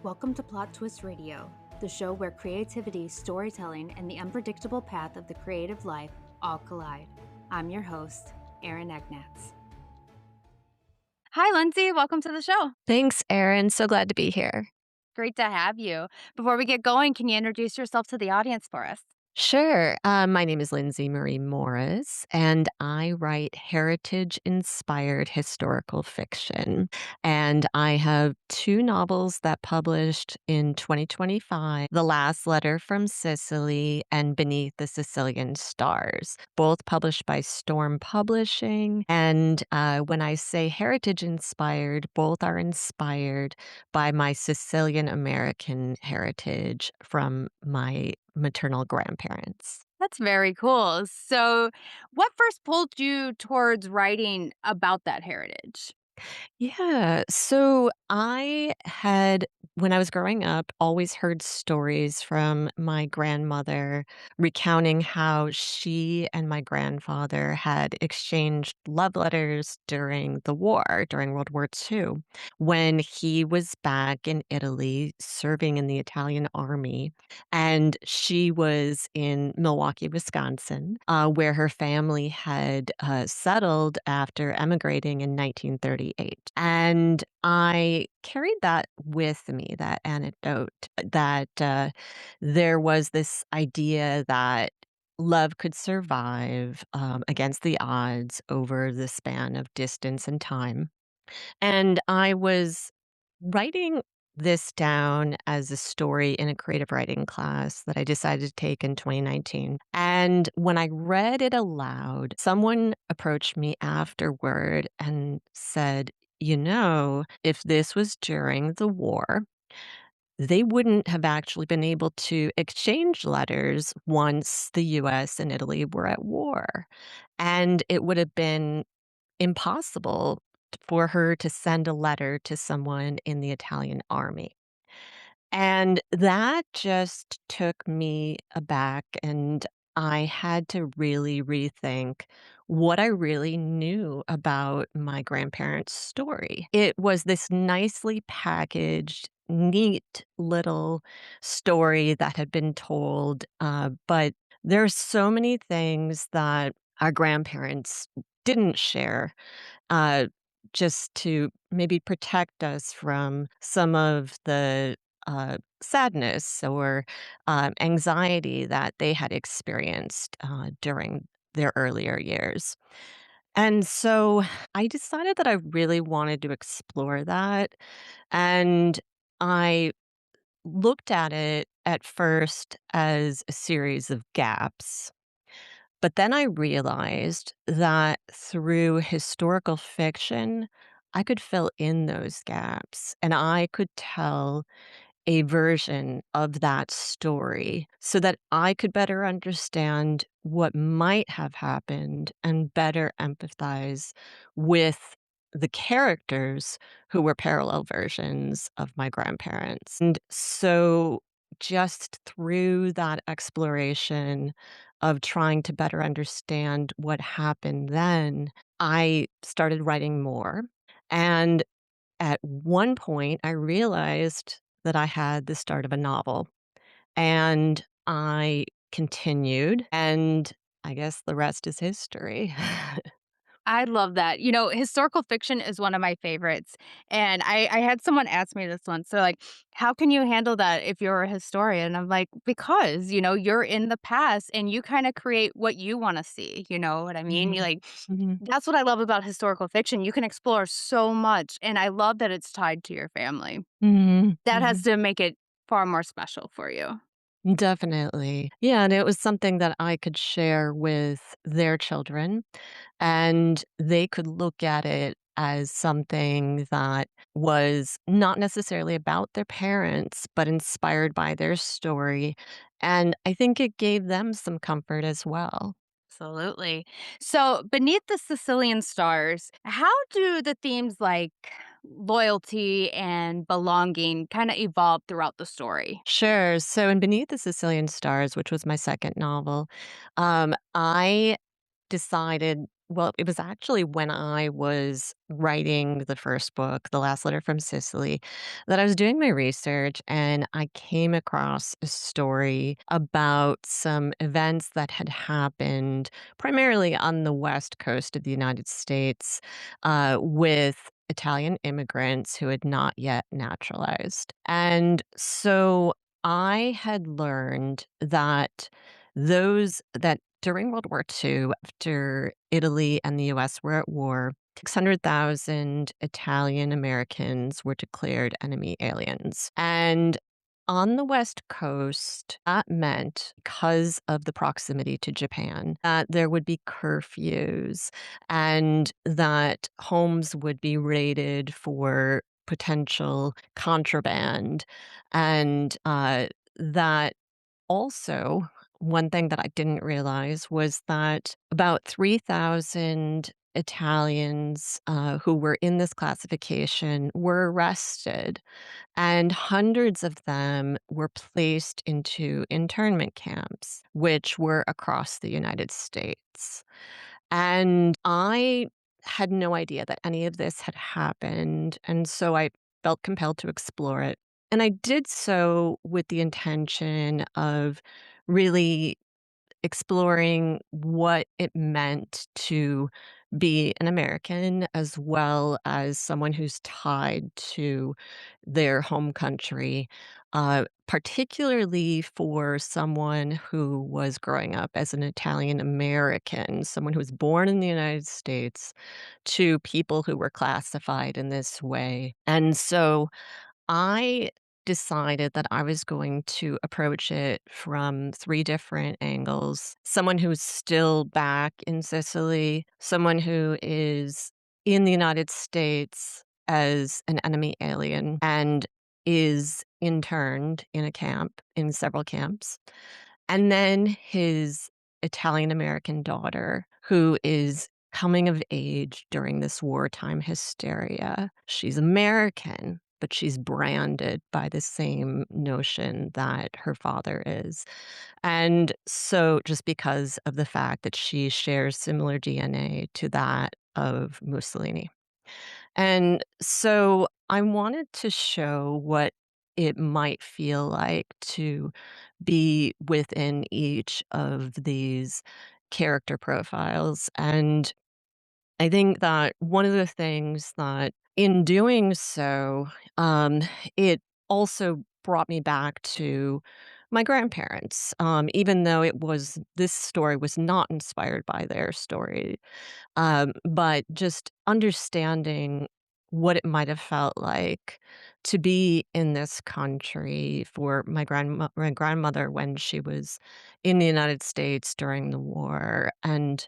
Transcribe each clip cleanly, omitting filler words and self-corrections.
Welcome to Plot Twist Radio, the show where creativity, storytelling, and the unpredictable path of the creative life all collide. I'm your host, Erin Nevius. Hi, Lindsay. Welcome to the show. Thanks, Erin. So glad to be here. Great to have you. Before we get going, can you introduce yourself to the audience for us? Sure. My name is Lindsay Marie Morris, and I write heritage inspired historical fiction. And I have two novels that published in 2025: The Last Letter from Sicily and Beneath the Sicilian Stars, both published by Storm Publishing. And when I say heritage inspired, both are inspired by my Sicilian American heritage from my maternal grandparents. That's very cool. So, what first pulled you towards writing about that heritage? Yeah. So I had, when I was growing up, always heard stories from my grandmother recounting how she and my grandfather had exchanged love letters during the war, during World War II, when he was back in Italy serving in the Italian army. And she was in Milwaukee, Wisconsin, where her family had settled after emigrating in 1938. And I carried that with me, that anecdote, that there was this idea that love could survive against the odds over the span of distance and time. And I was writing this down as a story in a creative writing class that I decided to take in 2019. And when I read it aloud, someone approached me afterward and said, if this was during the war, they wouldn't have actually been able to exchange letters once the US and Italy were at war. And it would have been impossible for her to send a letter to someone in the Italian army. And that just took me aback, and I had to really rethink what I really knew about my grandparents' story. It was this nicely packaged, neat little story that had been told, but there's so many things that our grandparents didn't share, uh, just to maybe protect us from some of the sadness or anxiety that they had experienced during their earlier years. And so I decided that I really wanted to explore that. And I looked at it at first as a series of gaps, but then I realized that through historical fiction, I could fill in those gaps and I could tell a version of that story so that I could better understand what might have happened and better empathize with the characters who were parallel versions of my grandparents. And so, just through that exploration of trying to better understand what happened then, I started writing more. And at one point, I realized that I had the start of a novel, and I continued, and I guess the rest is history. I love that. Historical fiction is one of my favorites. And I had someone ask me this once. They're like, how can you handle that if you're a historian? I'm like, because, you're in the past and you kind of create what you want to see. You know what I mean? You Mhm. like, Mhm. that's what I love about historical fiction. You can explore so much. And I love that it's tied to your family. Mhm. That has Mhm. to make it far more special for you. Definitely. Yeah, and it was something that I could share with their children, and they could look at it as something that was not necessarily about their parents, but inspired by their story, and I think it gave them some comfort as well. Absolutely. So, beneath the Sicilian stars, how do the themes like loyalty and belonging kind of evolve throughout the story? Sure. So in Beneath the Sicilian Stars, which was my second novel, I decided Well, it was actually when I was writing the first book, The Last Letter from Sicily, that I was doing my research and I came across a story about some events that had happened primarily on the West Coast of the United States with Italian immigrants who had not yet naturalized. And so I had learned that that during World War II, after Italy and the US were at war, 600,000 Italian Americans were declared enemy aliens. And on the West Coast, that meant, because of the proximity to Japan, that there would be curfews and that homes would be raided for potential contraband, and that also, one thing that I didn't realize was that about 3,000 Italians, who were in this classification were arrested, and hundreds of them were placed into internment camps, which were across the United States. And I had no idea that any of this had happened, and so I felt compelled to explore it. And I did so with the intention of really exploring what it meant to be an American, as well as someone who's tied to their home country, particularly for someone who was growing up as an Italian American, someone who was born in the United States, to people who were classified in this way. And so I decided that I was going to approach it from 3 different angles. Someone who's still back in Sicily, someone who is in the United States as an enemy alien and is interned in a camp, in several camps, and then his Italian American daughter, who is coming of age during this wartime hysteria. She's American, but she's branded by the same notion that her father is. And so, just because of the fact that she shares similar DNA to that of Mussolini. And so I wanted to show what it might feel like to be within each of these character profiles. And I think that one of the things that in doing so, it also brought me back to my grandparents, even though this story was not inspired by their story. But just understanding what it might have felt like to be in this country for my grandmother when she was in the United States during the war, and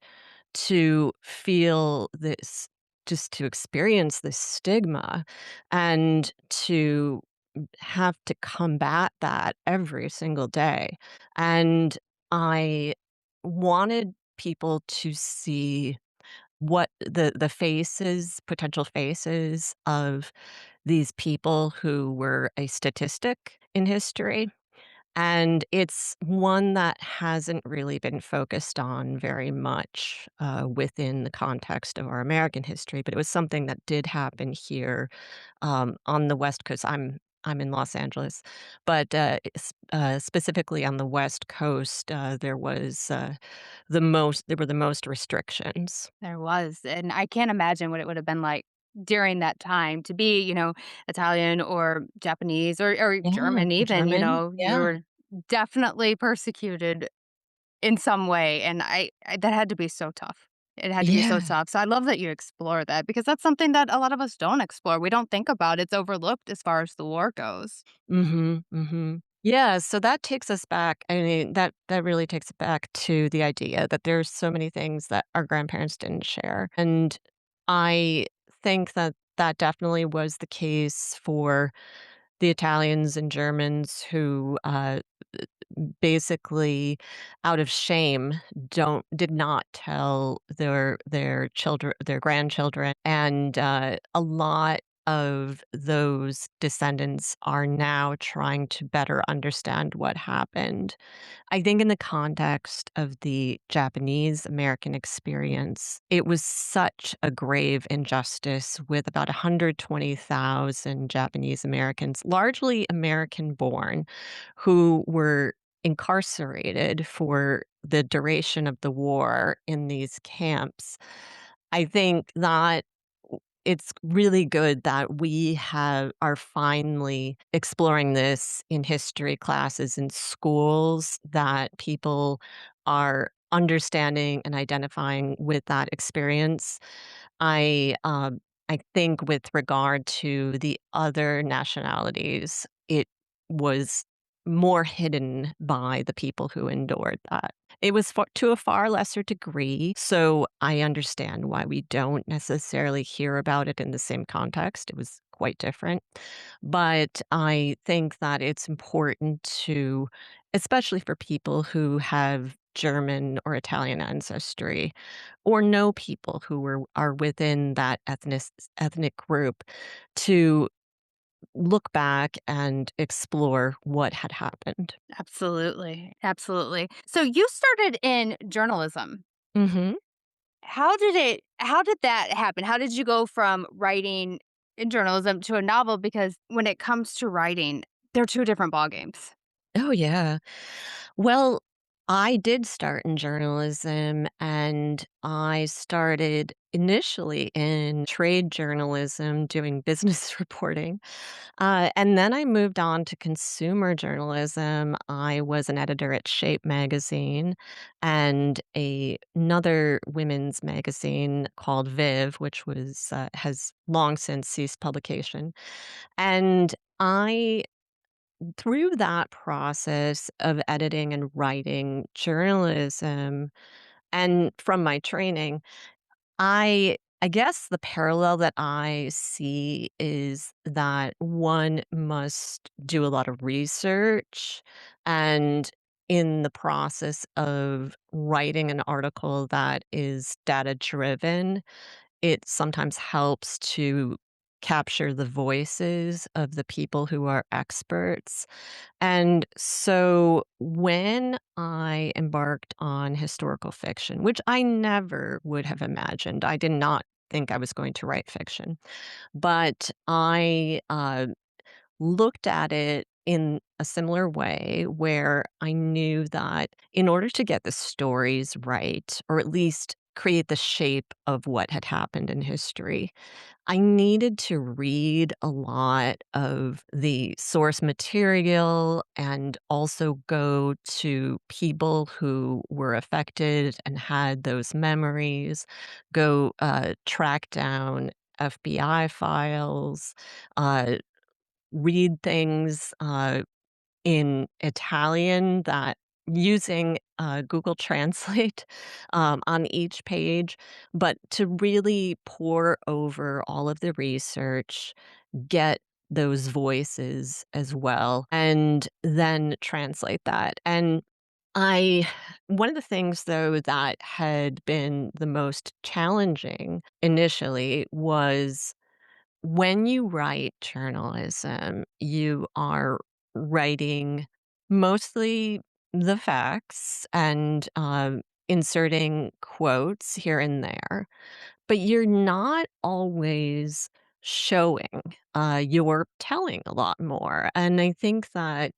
to feel this just to experience this stigma and to have to combat that every single day. And I wanted people to see what the faces potential faces of these people who were a statistic in history, and it's one that hasn't really been focused on very much, within the context of our American history, but it was something that did happen here, on the West Coast. I'm in Los Angeles, but, specifically on the West Coast, there were the most restrictions. There was, and I can't imagine what it would have been like during that time to be, Italian or Japanese or Yeah, German even, German, yeah. you're definitely persecuted in some way, and I that had to be so tough. It had to be so Yeah. tough, so I love that you explore that because that's something that a lot of us don't explore, we don't think about, it's overlooked as far as the war goes. Mhm, mhm. Yeah, so that takes us back. I mean, that really takes it back to the idea that there's so many things that our grandparents didn't share, and I think that that definitely was the case for the Italians and Germans who, basically, out of shame, did not tell their grandchildren, and, a lot of those descendants are now trying to better understand what happened. I think in the context of the Japanese American experience, it was such a grave injustice with about 120,000 Japanese Americans, largely American born, who were incarcerated for the duration of the war in these camps. I think that it's really good that we are finally exploring this in history classes in schools, that people are understanding and identifying with that experience. I think with regard to the other nationalities, it was more hidden by the people who endured that. It was to a far lesser degree, so I understand why we don't necessarily hear about it in the same context. It was quite different. But I think that it's important to, especially for people who have German or Italian ancestry, or know people who are within that ethnic group, to look back and explore what had happened. Absolutely. Absolutely. So you started in journalism. Mhm. How did that happen? How did you go from writing in journalism to a novel? Because when it comes to writing, they're 2 different ballgames. Oh, yeah. Well, I did start in journalism, and I started initially in trade journalism doing business reporting. And then I moved on to consumer journalism. I was an editor at Shape magazine and another women's magazine called Viv, which has long since ceased publication. And I through that process of editing and writing journalism and from my training, I guess the parallel that I see is that one must do a lot of research, and in the process of writing an article that is data driven, it sometimes helps to capture the voices of the people who are experts. And so when I embarked on historical fiction, which I never would have imagined, I did not think I was going to write fiction, but I looked at it in a similar way where I knew that in order to get the stories right, or at least create the shape of what had happened in history, I needed to read a lot of the source material and also go to people who were affected and had those memories, track down FBI files, uh, read things in Italian that using Google Translate on each page, but to really pour over all of the research, get those voices as well, and then translate that. And I one of the things, though, that had been the most challenging initially was when you write journalism, you are writing mostly the facts and inserting quotes here and there, but you're not always showing. You're telling a lot more. And I think that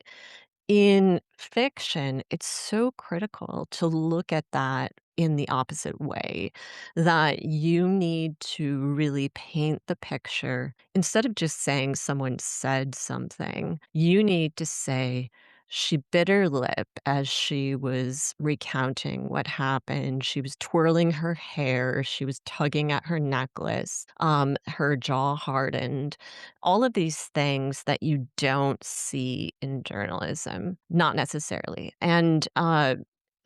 in fiction, it's so critical to look at that in the opposite way, that you need to really paint the picture. Instead of just saying someone said something, you need to say, she bit her lip as she was recounting what happened. She was twirling her hair. She was tugging at her necklace. Her jaw hardened, all of these things that you don't see in journalism, not necessarily. And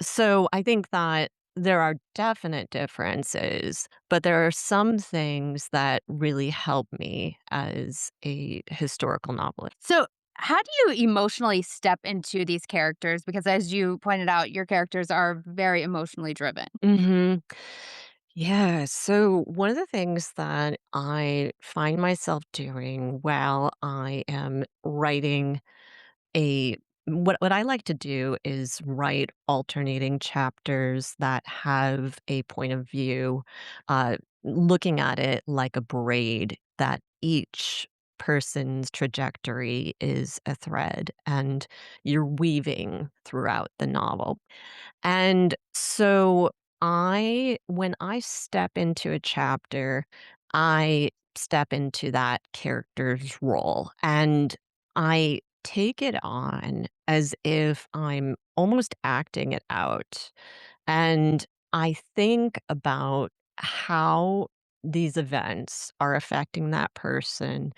so I think that there are definite differences, but there are some things that really help me as a historical novelist. So, how do you emotionally step into these characters? Because as you pointed out, your characters are very emotionally driven. Mhm. Yeah. So, one of the things that I find myself doing while I am writing a what I like to do is write alternating chapters that have a point of view, looking at it like a braid, that each person's trajectory is a thread and you're weaving throughout the novel. And so when I step into a chapter, I step into that character's role and I take it on as if I'm almost acting it out. And I think about how these events are affecting that person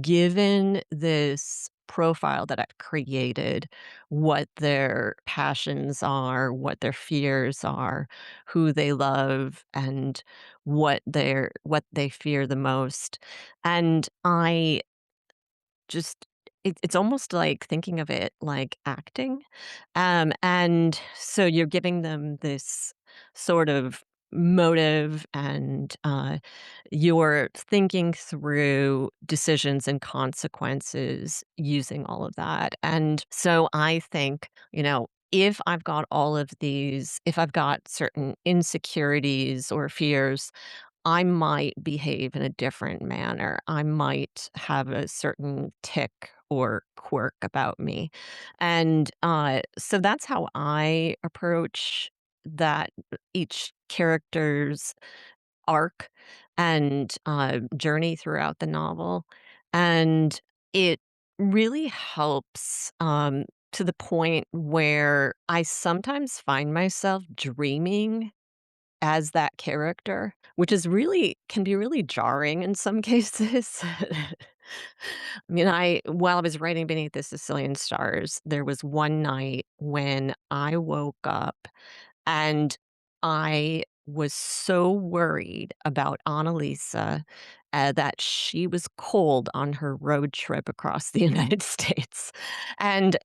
given this profile that I've created, what their passions are, what their fears are, who they love, and what they fear the most. And I just it's almost like thinking of it like acting. And so you're giving them this sort of motive and you're thinking through decisions and consequences using all of that. And so I think, if I've got all of these, if I've got certain insecurities or fears, I might behave in a different manner. I might have a certain tick or quirk about me. And so that's how I approach that each character's arc and journey throughout the novel. And it really helps to the point where I sometimes find myself dreaming as that character, which is really can be really jarring in some cases. I mean, while I was writing Beneath the Sicilian Stars, there was one night when I woke up and I was so worried about Annalisa, that she was cold on her road trip across the United States. And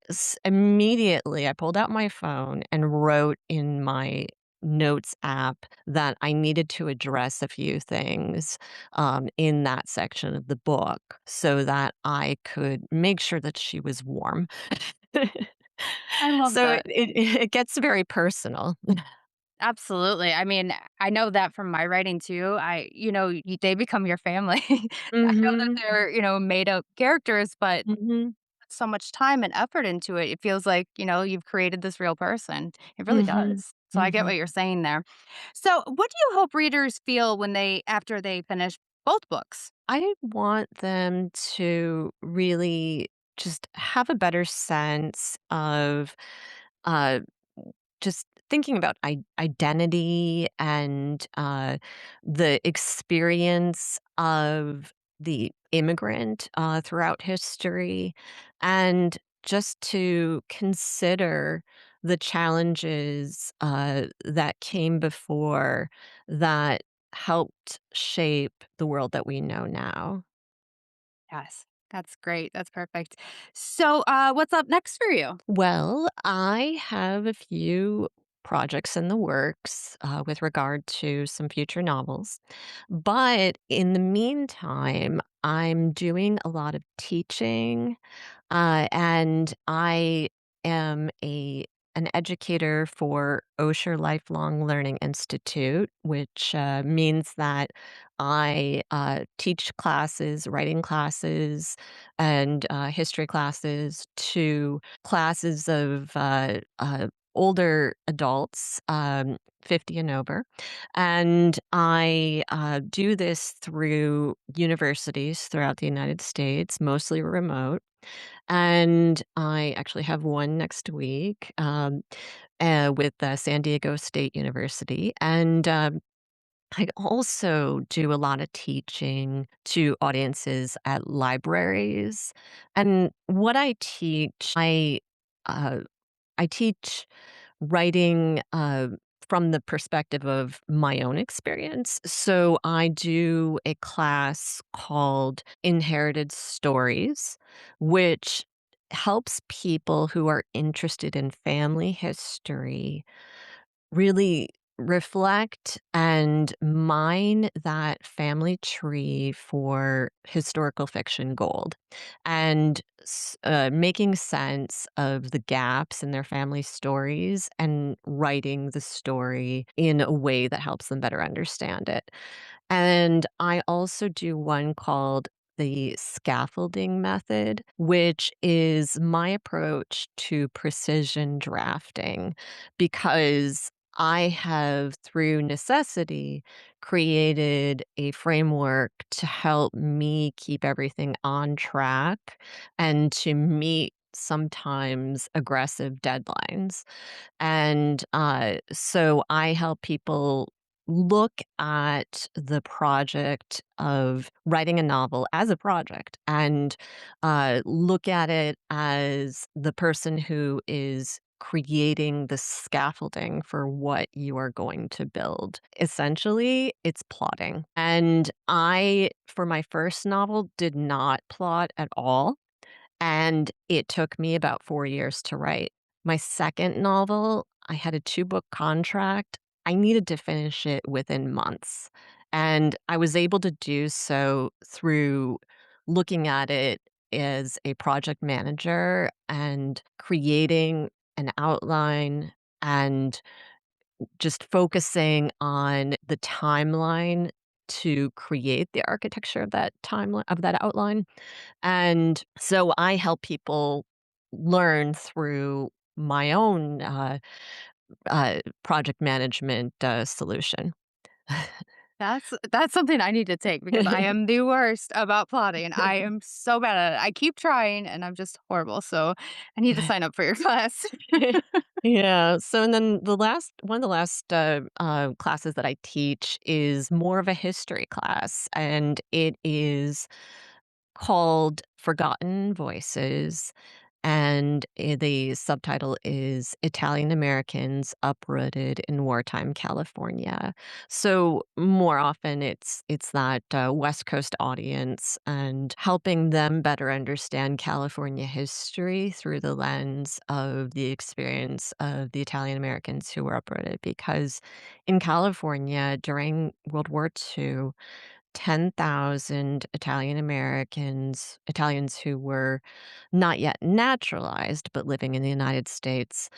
immediately I pulled out my phone and wrote in my notes app that I needed to address a few things in that section of the book so that I could make sure that she was warm. I love So that. it gets very personal. Absolutely. I mean, I know that from my writing too. They become your family. I know that Mhm, they're, made up characters, but mhm, so much time and effort into it. It feels like, you've created this real person. It really mhm, does. So I get mhm. what you're saying there. So, what do you hope readers feel when after they finish both books? I want them to really just have a better sense of, uh, just thinking about identity and, the experience of the immigrant, throughout history, and just to consider the challenges, that came before that helped shape the world that we know now. Yes. That's great. That's perfect. So, what's up next for you? Well, I have a few projects in the works with regard to some future novels. But in the meantime, I'm doing a lot of teaching and I am an educator for Osher Lifelong Learning Institute, which means that I teach classes, writing classes, and history classes to classes of older adults, 50 and over. And I do this through universities throughout the United States, mostly remote. And I actually have one next week with San Diego State University. And I also do a lot of teaching to audiences at libraries. And what uh, I teach writing from the perspective of my own experience. So I do a class called Inherited Stories, which helps people who are interested in family history really. reflect and mine that family tree for historical fiction gold and making sense of the gaps in their family stories and writing the story in a way that helps them better understand it. And I also do one called the scaffolding method, which is my approach to precision drafting because I have, through necessity, created a framework to help me keep everything on track and to meet sometimes aggressive deadlines. And so I help people look at the project of writing a novel as a project and look at it as the person who is creating the scaffolding for what you are going to build. Essentially, it's plotting. And I, for my first novel, did not plot at all. And it took me about 4 years to write. My second novel, I had a 2-book contract. I needed to finish it within months, and I was able to do so through looking at it as a project manager and creating an outline and just focusing on the timeline to create the architecture of that timeline of that outline. And so I help people learn through my own project management solution. That's something I need to take because I am the worst about plotting. I am so bad at it. I keep trying and I'm just horrible. So I need to sign up for your class. Yeah. So, and then one of the last classes that I teach is more of a history class, and it is called Forgotten Voices, and the subtitle is Italian Americans Uprooted in Wartime California. So more often it's that West Coast audience and helping them better understand California history through the lens of the experience of the Italian Americans who were uprooted. Because in California during World War II, 10,000 Italian Americans, Italians who were not yet naturalized, but living in the United States,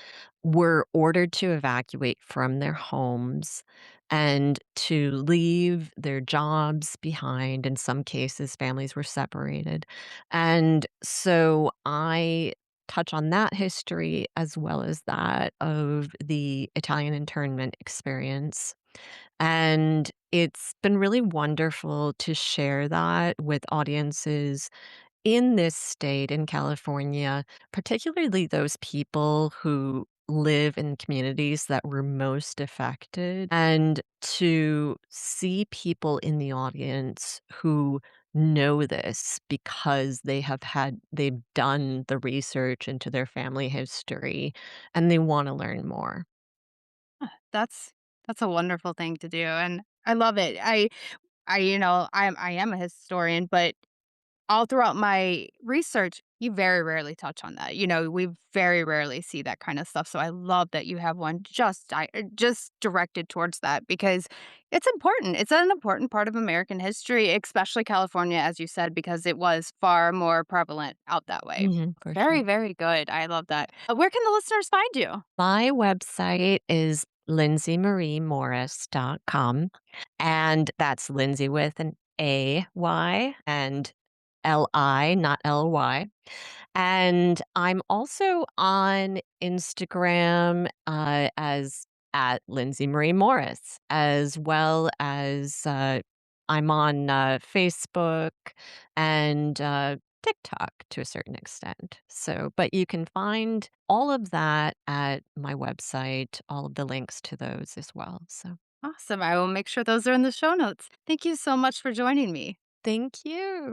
were ordered to evacuate from their homes and to leave their jobs behind. In some cases, families were separated. And so I touch on that history as well as that of the Italian internment experience. And it's been really wonderful to share that with audiences in this state, in California, particularly those people who live in communities that were most affected, and to see people in the audience who know this because they've done the research into their family history and they want to learn more. That's that's a wonderful thing to do. And I love it. I am a historian, but all throughout my research, you very rarely touch on that. We very rarely see that kind of stuff. So I love that you have one just directed towards that because it's important. It's an important part of American history, especially California, as you said, because it was far more prevalent out that way. For sure. Very, very good. I love that. Where can the listeners find you? My website is lindsaymariemorris.com, and that's Lindsay with an A-Y and L-I, not L-Y. And I'm also on Instagram, as at Lindsay Marie Morris, as well as, I'm on, Facebook and, TikTok to a certain extent. So but you can find all of that at my website, all of the links to those as well, so Awesome. I will make sure those are in the show notes. Thank you so much for joining me. thank you.